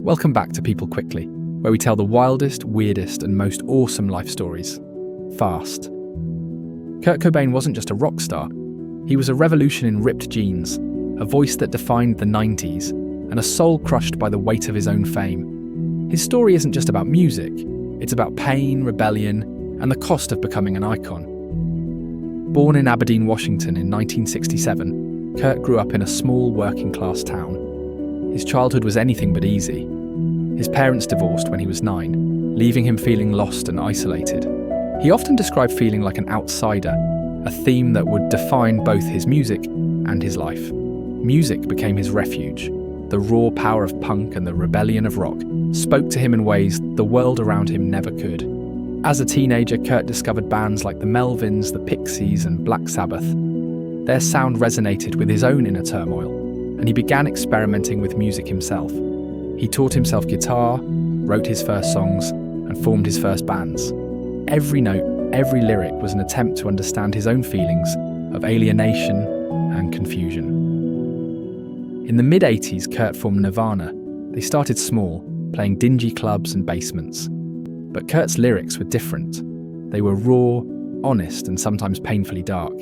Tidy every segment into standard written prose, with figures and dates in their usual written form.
Welcome back to People Quickly, where we tell the wildest, weirdest, and most awesome life stories. Fast. Kurt Cobain wasn't just a rock star. He was a revolution in ripped jeans, a voice that defined the 90s, and a soul crushed by the weight of his own fame. His story isn't just about music, it's about pain, rebellion, and the cost of becoming an icon. Born in Aberdeen, Washington in 1967, Kurt grew up in a small working-class town. His childhood was anything but easy. His parents divorced when he was 9, leaving him feeling lost and isolated. He often described feeling like an outsider, a theme that would define both his music and his life. Music became his refuge. The raw power of punk and the rebellion of rock spoke to him in ways the world around him never could. As a teenager, Kurt discovered bands like the Melvins, the Pixies, and Black Sabbath. Their sound resonated with his own inner turmoil, and he began experimenting with music himself. He taught himself guitar, wrote his first songs, and formed his first bands. Every note, every lyric was an attempt to understand his own feelings of alienation and confusion. In the mid-80s, Kurt formed Nirvana. They started small, playing dingy clubs and basements. But Kurt's lyrics were different. They were raw, honest, and sometimes painfully dark.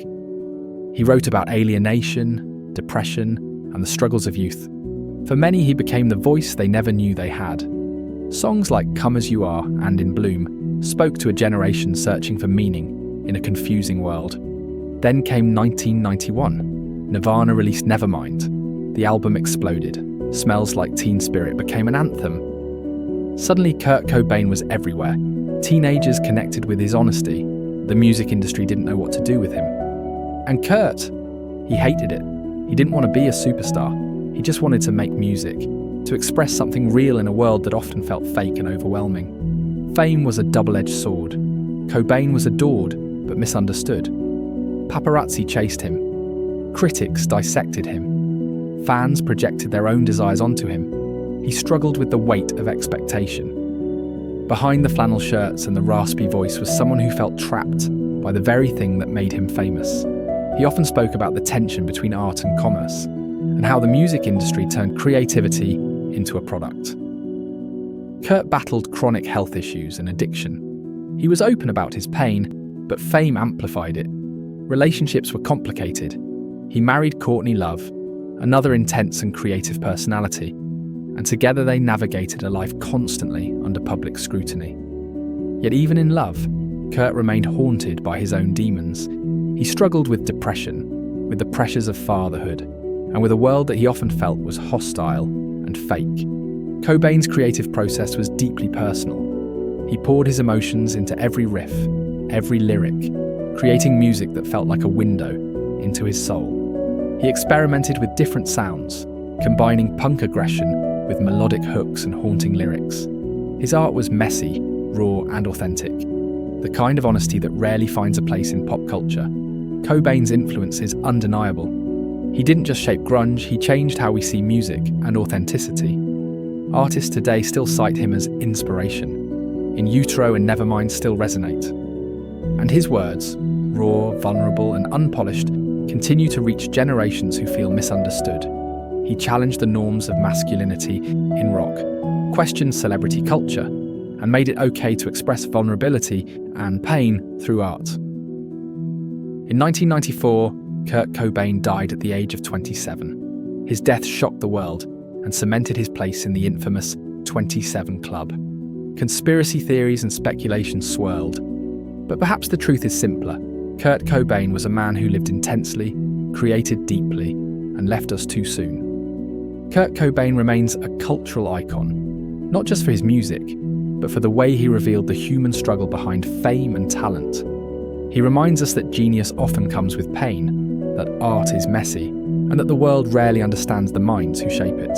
He wrote about alienation, depression, and the struggles of youth. For many, he became the voice they never knew they had. Songs like Come As You Are and In Bloom spoke to a generation searching for meaning in a confusing world. Then came 1991. Nirvana released Nevermind. The album exploded. Smells Like Teen Spirit became an anthem. Suddenly, Kurt Cobain was everywhere. Teenagers connected with his honesty. The music industry didn't know what to do with him. And Kurt, he hated it. He didn't want to be a superstar. He just wanted to make music, to express something real in a world that often felt fake and overwhelming. Fame was a double-edged sword. Cobain was adored, but misunderstood. Paparazzi chased him. Critics dissected him. Fans projected their own desires onto him. He struggled with the weight of expectation. Behind the flannel shirts and the raspy voice was someone who felt trapped by the very thing that made him famous. He often spoke about the tension between art and commerce, and how the music industry turned creativity into a product. Kurt battled chronic health issues and addiction. He was open about his pain, but fame amplified it. Relationships were complicated. He married Courtney Love, another intense and creative personality, and together they navigated a life constantly under public scrutiny. Yet even in love, Kurt remained haunted by his own demons. He struggled with depression, with the pressures of fatherhood, and with a world that he often felt was hostile and fake. Cobain's creative process was deeply personal. He poured his emotions into every riff, every lyric, creating music that felt like a window into his soul. He experimented with different sounds, combining punk aggression with melodic hooks and haunting lyrics. His art was messy, raw, and authentic, the kind of honesty that rarely finds a place in pop culture. Cobain's influence is undeniable. He didn't just shape grunge, he changed how we see music and authenticity. Artists today still cite him as inspiration. In Utero and Nevermind still resonate. And his words, raw, vulnerable, and unpolished, continue to reach generations who feel misunderstood. He challenged the norms of masculinity in rock, questioned celebrity culture, and made it okay to express vulnerability and pain through art. In 1994, Kurt Cobain died at the age of 27. His death shocked the world and cemented his place in the infamous 27 Club. Conspiracy theories and speculation swirled. But perhaps the truth is simpler. Kurt Cobain was a man who lived intensely, created deeply, and left us too soon. Kurt Cobain remains a cultural icon, not just for his music, but for the way he revealed the human struggle behind fame and talent. He reminds us that genius often comes with pain, that art is messy, and that the world rarely understands the minds who shape it.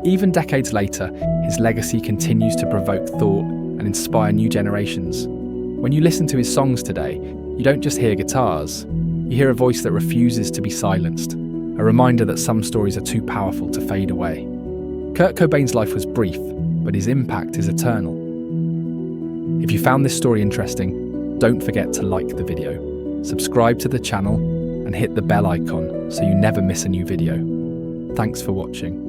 Even decades later, his legacy continues to provoke thought and inspire new generations. When you listen to his songs today, you don't just hear guitars, you hear a voice that refuses to be silenced, a reminder that some stories are too powerful to fade away. Kurt Cobain's life was brief, but his impact is eternal. If you found this story interesting, don't forget to like the video, subscribe to the channel, and hit the bell icon so you never miss a new video. Thanks for watching.